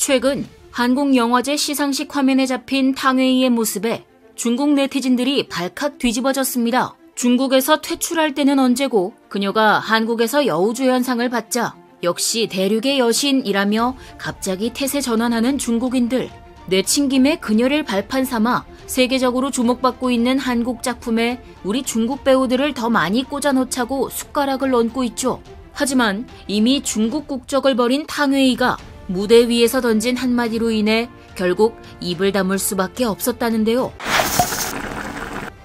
최근 한국 영화제 시상식 화면에 잡힌 탕웨이의 모습에 중국 네티즌들이 발칵 뒤집어졌습니다. 중국에서 퇴출할 때는 언제고 그녀가 한국에서 여우주연상을 받자 역시 대륙의 여신이라며 갑자기 태세 전환하는 중국인들. 내친김에 그녀를 발판 삼아 세계적으로 주목받고 있는 한국 작품에 우리 중국 배우들을 더 많이 꽂아놓자고 숟가락을 얹고 있죠. 하지만 이미 중국 국적을 버린 탕웨이가 무대 위에서 던진 한마디로 인해 결국 입을 다물 수밖에 없었다는데요.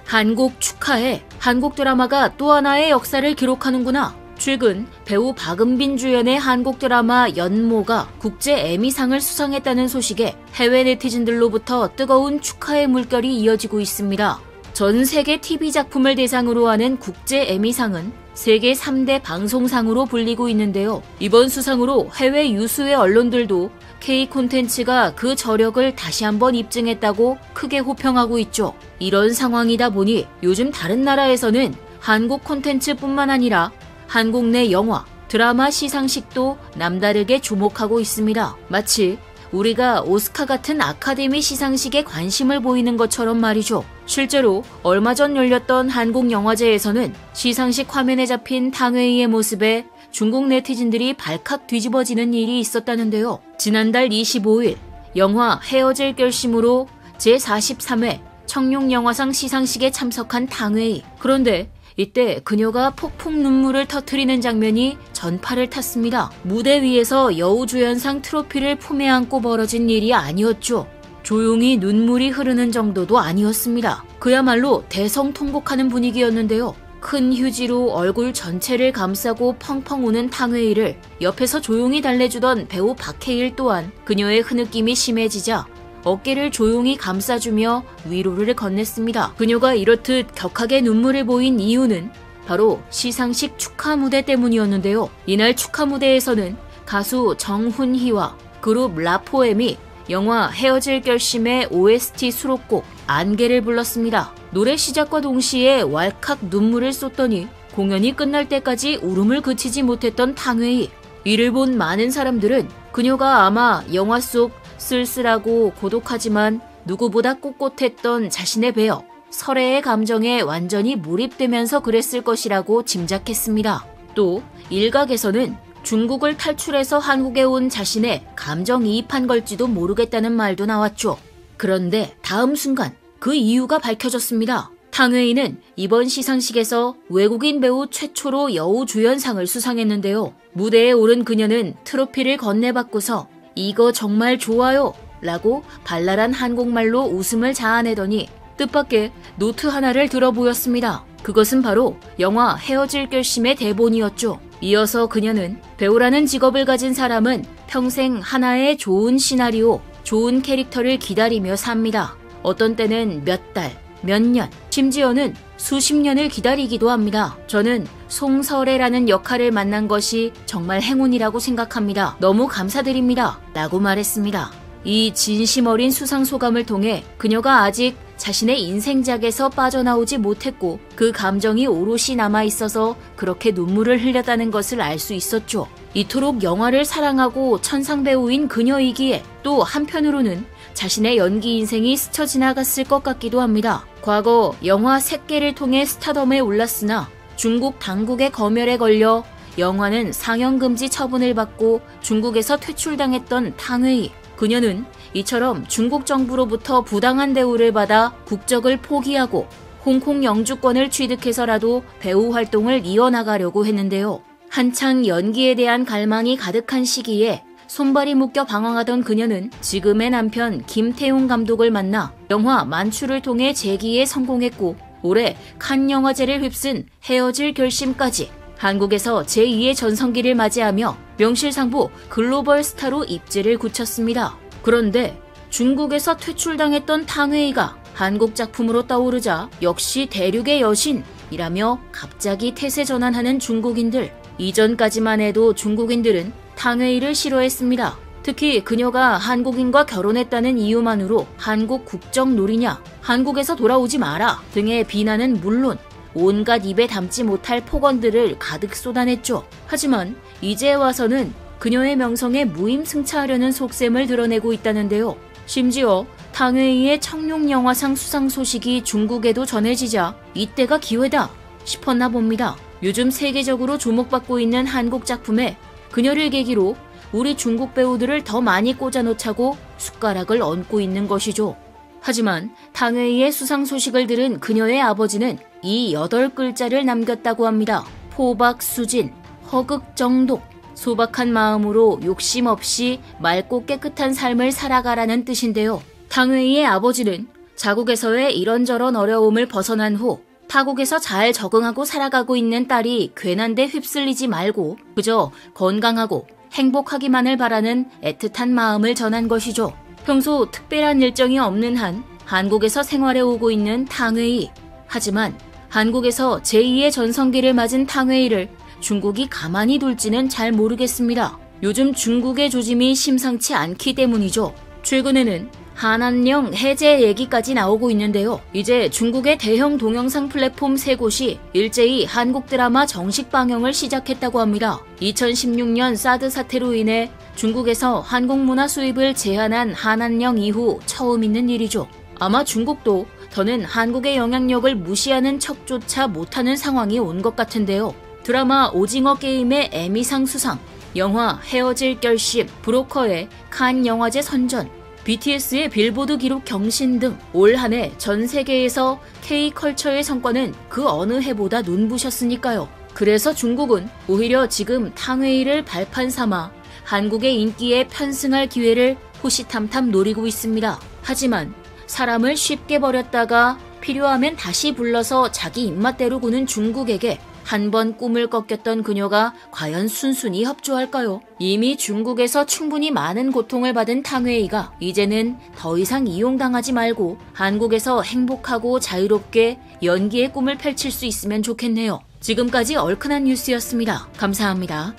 한국 축하해. 한국 드라마가 또 하나의 역사를 기록하는구나. 최근 배우 박은빈 주연의 한국 드라마 연모가 국제 에미상을 수상했다는 소식에 해외 네티즌들로부터 뜨거운 축하의 물결이 이어지고 있습니다. 전 세계 TV 작품을 대상으로 하는 국제 에미상은 세계 3대 방송상으로 불리고 있는데요. 이번 수상으로 해외 유수의 언론들도 K 콘텐츠가 그 저력을 다시 한번 입증했다고 크게 호평하고 있죠. 이런 상황이다 보니 요즘 다른 나라에서는 한국 콘텐츠뿐만 아니라 한국 내 영화, 드라마 시상식도 남다르게 주목하고 있습니다. 마치 우리가 오스카 같은 아카데미 시상식에 관심을 보이는 것처럼 말이죠. 실제로 얼마 전 열렸던 한국 영화제에서는 시상식 화면에 잡힌 탕웨이의 모습에 중국 네티즌들이 발칵 뒤집어지는 일이 있었다는데요. 지난달 25일 영화 헤어질 결심으로 제43회 청룡영화상 시상식에 참석한 탕웨이. 그런데 이때 그녀가 폭풍 눈물을 터뜨리는 장면이 전파를 탔습니다. 무대 위에서 여우주연상 트로피를 품에 안고 벌어진 일이 아니었죠. 조용히 눈물이 흐르는 정도도 아니었습니다. 그야말로 대성통곡하는 분위기였는데요. 큰 휴지로 얼굴 전체를 감싸고 펑펑 우는 탕웨이를 옆에서 조용히 달래주던 배우 박해일 또한 그녀의 흐느낌이 심해지자 어깨를 조용히 감싸주며 위로를 건넸습니다. 그녀가 이렇듯 격하게 눈물을 보인 이유는 바로 시상식 축하 무대 때문이었는데요. 이날 축하 무대에서는 가수 정훈희와 그룹 라포엠이 영화 헤어질 결심의 OST 수록곡 안개를 불렀습니다. 노래 시작과 동시에 왈칵 눈물을 쏟더니 공연이 끝날 때까지 울음을 그치지 못했던 탕웨이. 이를 본 많은 사람들은 그녀가 아마 영화 속 쓸쓸하고 고독하지만 누구보다 꼿꼿했던 자신의 배역, 설애의 감정에 완전히 몰입되면서 그랬을 것이라고 짐작했습니다. 또 일각에서는 중국을 탈출해서 한국에 온 자신의 감정이입한 걸지도 모르겠다는 말도 나왔죠. 그런데 다음 순간 그 이유가 밝혀졌습니다. 탕웨이는 이번 시상식에서 외국인 배우 최초로 여우주연상을 수상했는데요. 무대에 오른 그녀는 트로피를 건네받고서 이거 정말 좋아요 라고 발랄한 한국말로 웃음을 자아내더니 뜻밖의 노트 하나를 들어 보였습니다. 그것은 바로 영화 헤어질 결심의 대본이었죠. 이어서 그녀는 배우라는 직업을 가진 사람은 평생 하나의 좋은 시나리오, 좋은 캐릭터를 기다리며 삽니다. 어떤 때는 몇 달, 몇 년, 심지어는 수십 년을 기다리기도 합니다. 저는 송설애라는 역할을 만난 것이 정말 행운이라고 생각합니다. 너무 감사드립니다. 라고 말했습니다. 이 진심 어린 수상 소감을 통해 그녀가 아직 자신의 인생작에서 빠져나오지 못했고 그 감정이 오롯이 남아있어서 그렇게 눈물을 흘렸다는 것을 알 수 있었죠. 이토록 영화를 사랑하고 천상배우인 그녀이기에 또 한편으로는 자신의 연기 인생이 스쳐 지나갔을 것 같기도 합니다. 과거 영화 새끼를 통해 스타덤에 올랐으나 중국 당국의 검열에 걸려 영화는 상영금지 처분을 받고 중국에서 퇴출당했던 탕웨이. 그녀는 이처럼 중국 정부로부터 부당한 대우를 받아 국적을 포기하고 홍콩 영주권을 취득해서라도 배우 활동을 이어나가려고 했는데요. 한창 연기에 대한 갈망이 가득한 시기에 손발이 묶여 방황하던 그녀는 지금의 남편 김태용 감독을 만나 영화 만추를 통해 재기에 성공했고 올해 칸 영화제를 휩쓴 헤어질 결심까지 한국에서 제2의 전성기를 맞이하며 명실상부 글로벌 스타로 입지를 굳혔습니다. 그런데 중국에서 퇴출당했던 탕웨이가 한국 작품으로 떠오르자 역시 대륙의 여신이라며 갑자기 태세 전환하는 중국인들. 이전까지만 해도 중국인들은 탕웨이를 싫어했습니다. 특히 그녀가 한국인과 결혼했다는 이유만으로 한국 국적 놀이냐, 한국에서 돌아오지 마라 등의 비난은 물론 온갖 입에 담지 못할 폭언들을 가득 쏟아냈죠. 하지만 이제 와서는 그녀의 명성에 무임승차하려는 속셈을 드러내고 있다는데요. 심지어 탕웨이의 청룡영화상 수상 소식이 중국에도 전해지자 이때가 기회다 싶었나 봅니다. 요즘 세계적으로 주목받고 있는 한국 작품에 그녀를 계기로 우리 중국 배우들을 더 많이 꽂아놓자고 숟가락을 얹고 있는 것이죠. 하지만 탕웨이의 수상 소식을 들은 그녀의 아버지는 이 8글자를 남겼다고 합니다. 포박수진, 허극정독, 소박한 마음으로 욕심 없이 맑고 깨끗한 삶을 살아가라는 뜻인데요. 탕웨이의 아버지는 자국에서의 이런저런 어려움을 벗어난 후 타국에서 잘 적응하고 살아가고 있는 딸이 괜한 데 휩쓸리지 말고 그저 건강하고 행복하기만을 바라는 애틋한 마음을 전한 것이죠. 평소 특별한 일정이 없는 한 한국에서 생활해 오고 있는 탕웨이. 하지만 한국에서 제2의 전성기를 맞은 탕웨이를 중국이 가만히 둘지는 잘 모르겠습니다. 요즘 중국의 조짐이 심상치 않기 때문이죠. 최근에는 한한령 해제 얘기까지 나오고 있는데요. 이제 중국의 대형 동영상 플랫폼 3곳이 일제히 한국 드라마 정식 방영을 시작했다고 합니다. 2016년 사드 사태로 인해 중국에서 한국 문화 수입을 제한한 한한령 이후 처음 있는 일이죠. 아마 중국도 더는 한국의 영향력을 무시하는 척조차 못하는 상황이 온 것 같은데요. 드라마 오징어 게임의 에미상 수상, 영화 헤어질 결심, 브로커의 칸 영화제 선전, BTS의 빌보드 기록 경신 등 올 한 해 전 세계에서 K-컬처의 성과는 그 어느 해보다 눈부셨으니까요. 그래서 중국은 오히려 지금 탕웨이를 발판 삼아 한국의 인기에 편승할 기회를 호시탐탐 노리고 있습니다. 하지만 사람을 쉽게 버렸다가 필요하면 다시 불러서 자기 입맛대로 구는 중국에게 한 번 꿈을 꺾였던 그녀가 과연 순순히 협조할까요? 이미 중국에서 충분히 많은 고통을 받은 탕웨이가 이제는 더 이상 이용당하지 말고 한국에서 행복하고 자유롭게 연기의 꿈을 펼칠 수 있으면 좋겠네요. 지금까지 얼큰한 뉴스였습니다. 감사합니다.